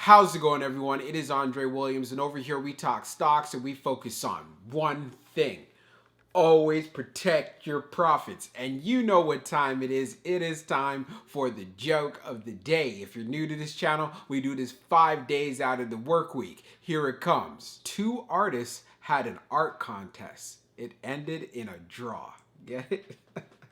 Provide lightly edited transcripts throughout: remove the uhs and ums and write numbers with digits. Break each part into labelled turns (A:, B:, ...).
A: How's it going, everyone? It is Andre Williams, and over here we talk stocks and we focus on one thing. Always protect your profits. And you know what time it is. It is time for the joke of the day. If you're new to this channel, we do this 5 days out of the work week. Here it comes. Two artists had an art contest. It ended in a draw. Get it?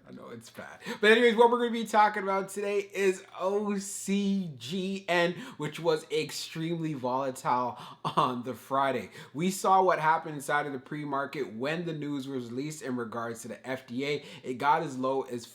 A: I know it's bad. But anyways, what we're going to be talking about today is OCGN, which was extremely volatile on the Friday. We saw what happened inside of the pre-market when the news was released in regards to the FDA. It got as low as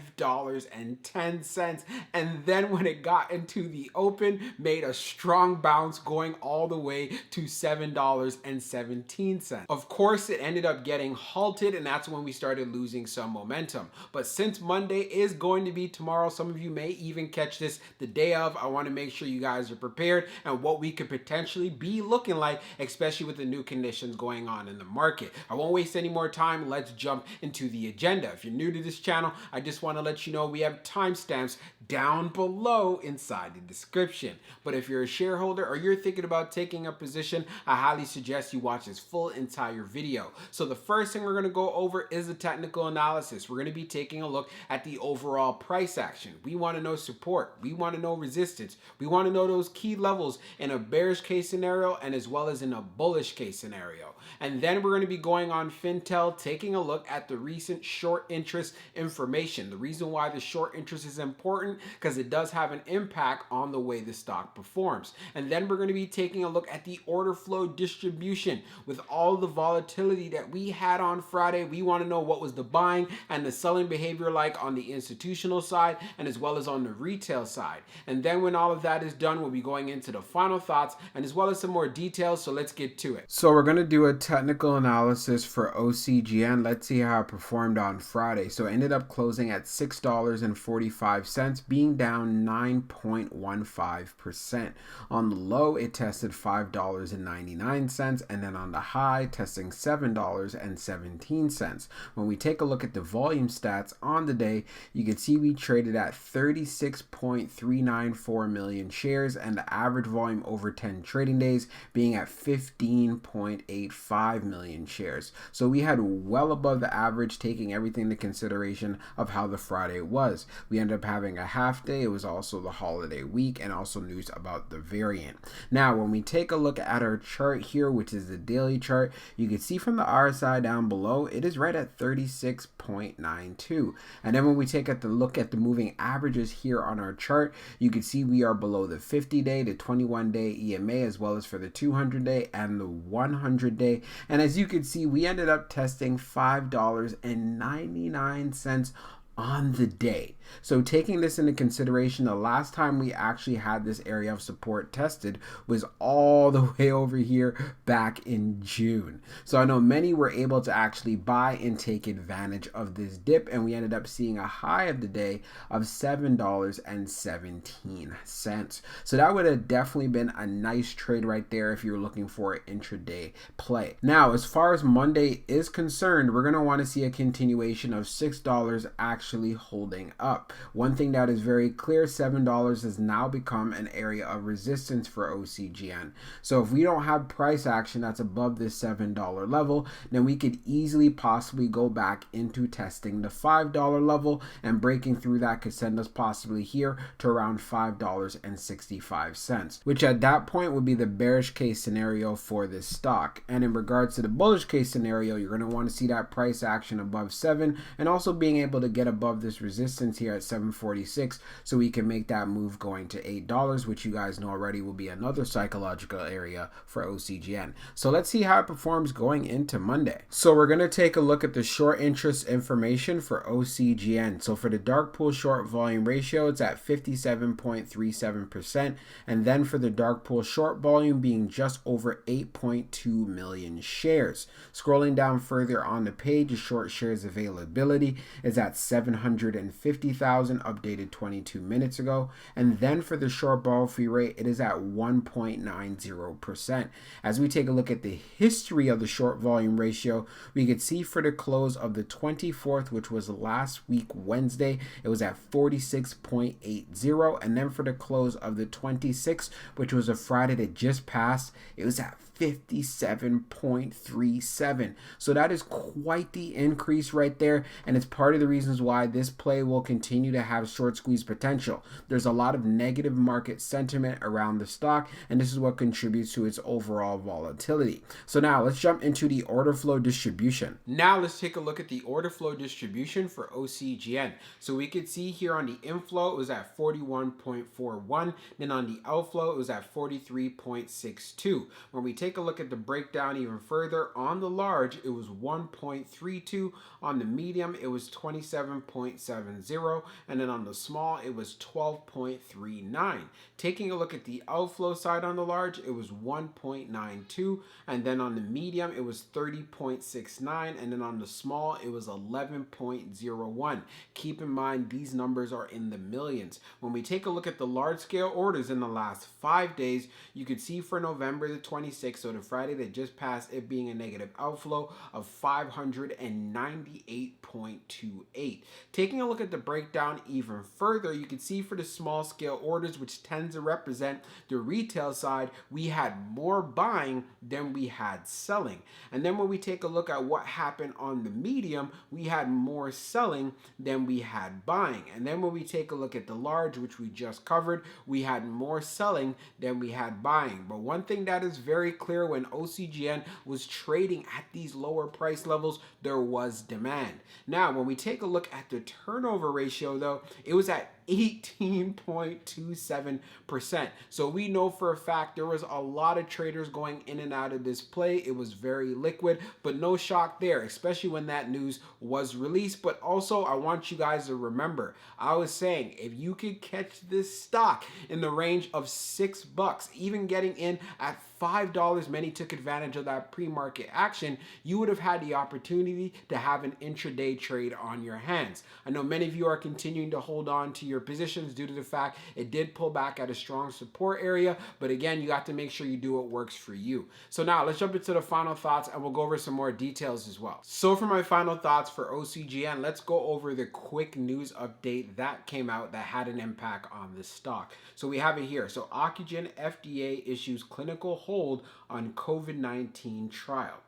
A: $5.10. And then when it got into the open, made a strong bounce going all the way to $7.17. Of course, it ended up getting halted, and that's when we started losing some momentum. But since Monday is going to be tomorrow, some of you may even catch this the day of. I want to make sure you guys are prepared and what we could potentially be looking like, especially with the new conditions going on in the market. I won't waste any more time. Let's jump into the agenda. If you're new to this channel, I just want to let you know we have timestamps down below inside the description. But if you're a shareholder or you're thinking about taking a position, I highly suggest you watch this full entire video. So the first thing we're going to go over is the technical analysis. We're going to be taking a look at the overall price action. We want to know support. We want to know resistance. We want to know those key levels in a bearish case scenario and as well as in a bullish case scenario. And then we're going to be going on Fintel, taking a look at the recent short interest information. The reason why the short interest is important because it does have an impact on the way the stock performs. And then we're going to be taking a look at the order flow distribution. With all the volatility that we had on Friday, we want to know what was the buying and the selling behavior like on the institutional side and as well as on the retail side. And then when all of that is done, we'll be going into the final thoughts and as well as some more details. So let's get to it. So we're going to do a technical analysis for OCGN. Let's see how it performed on Friday. So it ended up closing at $6.45, being down 9.15%. On the low, it tested $5.99, and then on the high, testing $7.17. When we take a look at the volume stats on the day, you can see we traded at 36.394 million shares, and the average volume over 10 trading days being at 15.85 million shares. So we had well above the average, taking everything into consideration of how the Friday was. We ended up having a half day. It was also the holiday week and also news about the variant. Now, when we take a look at our chart here, which is the daily chart, you can see from the RSI down below, it is right at 36.92. And then when we take a look at the moving averages here on our chart, you can see we are below the 50-day, the 21-day EMA, as well as for the 200-day and the 100-day. And as you can see, we ended up testing $5.99 on the day. So taking this into consideration, the last time we actually had this area of support tested was all the way over here back in June. So I know many were able to actually buy and take advantage of this dip, and we ended up seeing a high of the day of $7.17. So that would have definitely been a nice trade right there if you're looking for an intraday play. Now, as far as Monday is concerned, we're going to want to see a continuation of $6 actually holding up. One thing that is very clear, $7 has now become an area of resistance for OCGN. So if we don't have price action that's above this $7 level, then we could easily possibly go back into testing the $5 level, and breaking through that could send us possibly here to around $5.65, which at that point would be the bearish case scenario for this stock. And in regards to the bullish case scenario, you're going to want to see that price action above 7 and also being able to get above this resistance here at 746, so we can make that move going to $8, which you guys know already will be another psychological area for OCGN. So let's see how it performs going into Monday. So we're going to take a look at the short interest information for OCGN. So for the dark pool short volume ratio, it's at 57.37%, and then for the dark pool short volume being just over 8.2 million shares. Scrolling down further on the page, the short shares availability is at 7 750,000, updated 22 minutes ago. And then for the short ball free rate, it is at 1.90%. As we take a look at the history of the short volume ratio, we could see for the close of the 24th, which was last week Wednesday, it was at 46.80. And then for the close of the 26th, which was a Friday that just passed, it was at 57.37. So that is quite the increase right there, and it's part of the reasons why this play will continue to have short squeeze potential. There's a lot of negative market sentiment around the stock, and this is what contributes to its overall volatility. So now let's jump into the order flow distribution. Now let's take a look at the order flow distribution for OCGN. So we could see here on the inflow it was at 41.41, then on the outflow it was at 43.62. When we take a look at the breakdown even further, on the large it was 1.32, on the medium it was 27.70, and then on the small it was 12.39. Taking a look at the outflow side on the large, it was 1.92, and then on the medium it was 30.69, and then on the small it was 11.01. Keep in mind these numbers are in the millions. When we take a look at the large scale orders in the last 5 days, you could see for November the 26th, so the Friday that just passed, it being a negative outflow of 598.28. Taking a look at the breakdown even further, you can see for the small scale orders, which tends to represent the retail side, we had more buying than we had selling. And then when we take a look at what happened on the medium, we had more selling than we had buying. And then when we take a look at the large, which we just covered, we had more selling than we had buying. But one thing that is very clear, when OCGN was trading at these lower price levels, there was demand. Now, when we take a look at the turnover ratio, though, it was at 18.27%. So we know for a fact there was a lot of traders going in and out of this play. It was very liquid, but no shock there, especially when that news was released. But also, I want you guys to remember, I was saying if you could catch this stock in the range of $6, even getting in at $5, many took advantage of that pre-market action, you would have had the opportunity to have an intraday trade on your hands. I know many of you are continuing to hold on to your positions due to the fact it did pull back at a strong support area, but again, you got to make sure you do what works for you. So now let's jump into the final thoughts and we'll go over some more details as well. So for my final thoughts for OCGN, let's go over the quick news update that came out that had an impact on the stock. So we have it here. So Ocugen FDA issues clinical hold on COVID-19 trial.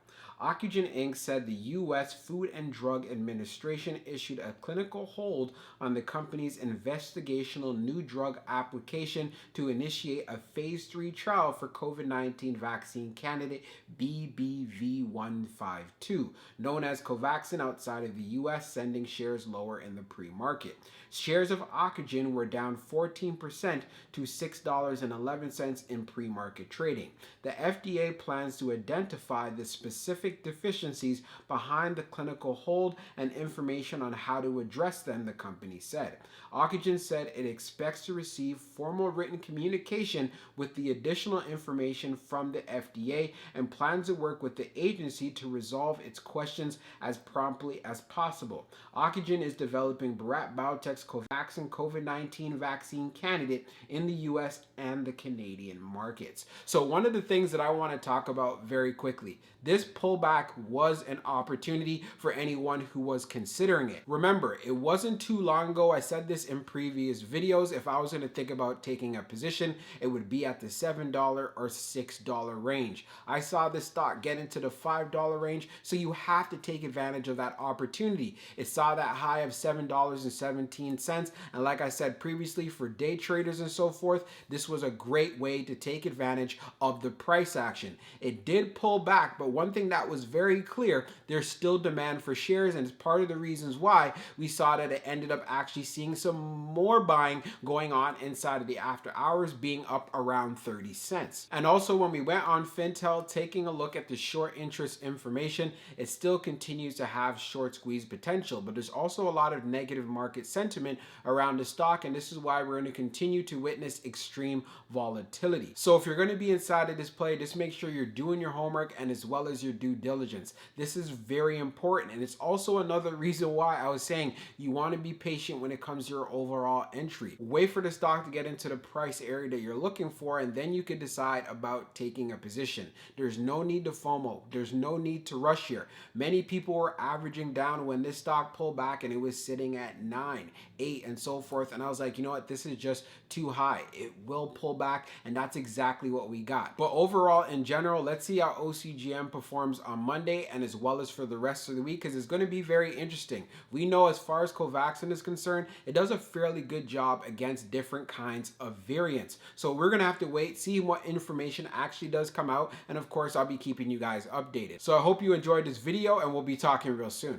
A: Ocugen Inc. said the U.S. Food and Drug Administration issued a clinical hold on the company's investigational new drug application to initiate a phase 3 trial for COVID-19 vaccine candidate BBV152, known as Covaxin outside of the U.S., sending shares lower in the pre-market. Shares of Ocugen were down 14% to $6.11 in pre-market trading. The FDA plans to identify the specific deficiencies behind the clinical hold and information on how to address them, the company said. Ocugen said it expects to receive formal written communication with the additional information from the FDA and plans to work with the agency to resolve its questions as promptly as possible. Ocugen is developing Bharat Biotech's Covaxin COVID-19 vaccine candidate in the US and the Canadian markets. So one of the things that I want to talk about very quickly, this pullback was an opportunity for anyone who was considering it. Remember, it wasn't too long ago, I said this in previous videos, if I was going to think about taking a position, it would be at the $7 or $6 range. I saw this stock get into the $5 range, so you have to take advantage of that opportunity. It saw that high of $7.17, and like I said previously, for day traders and so forth, this was a great way to take advantage of the price action. It did pull back, but one thing that was very clear, there's still demand for shares, and it's part of the reasons why we saw that it ended up actually seeing some more buying going on inside of the after hours, being up around 30 cents. And also when we went on Fintel, taking a look at the short interest information, it still continues to have short squeeze potential, but there's also a lot of negative market sentiment around the stock, and this is why we're going to continue to witness extreme volatility. So if you're going to be inside of this play, just make sure you're doing your homework and as well as you're your due diligence. This is very important, and it's also another reason why I was saying you want to be patient when it comes to your overall entry. Wait for the stock to get into the price area that you're looking for, and then you can decide about taking a position. There's no need to FOMO. There's no need to rush here. Many people were averaging down when this stock pulled back and it was sitting at 9, 8, and so forth, and I was like, you know what, this is just too high. It will pull back, and that's exactly what we got. But overall, in general, let's see how OCGM performs on Monday and as well as for the rest of the week, because it's going to be very interesting. We know as far as Covaxin is concerned, it does a fairly good job against different kinds of variants. So we're going to have to wait, see what information actually does come out, and of course, I'll be keeping you guys updated. So I hope you enjoyed this video, and we'll be talking real soon.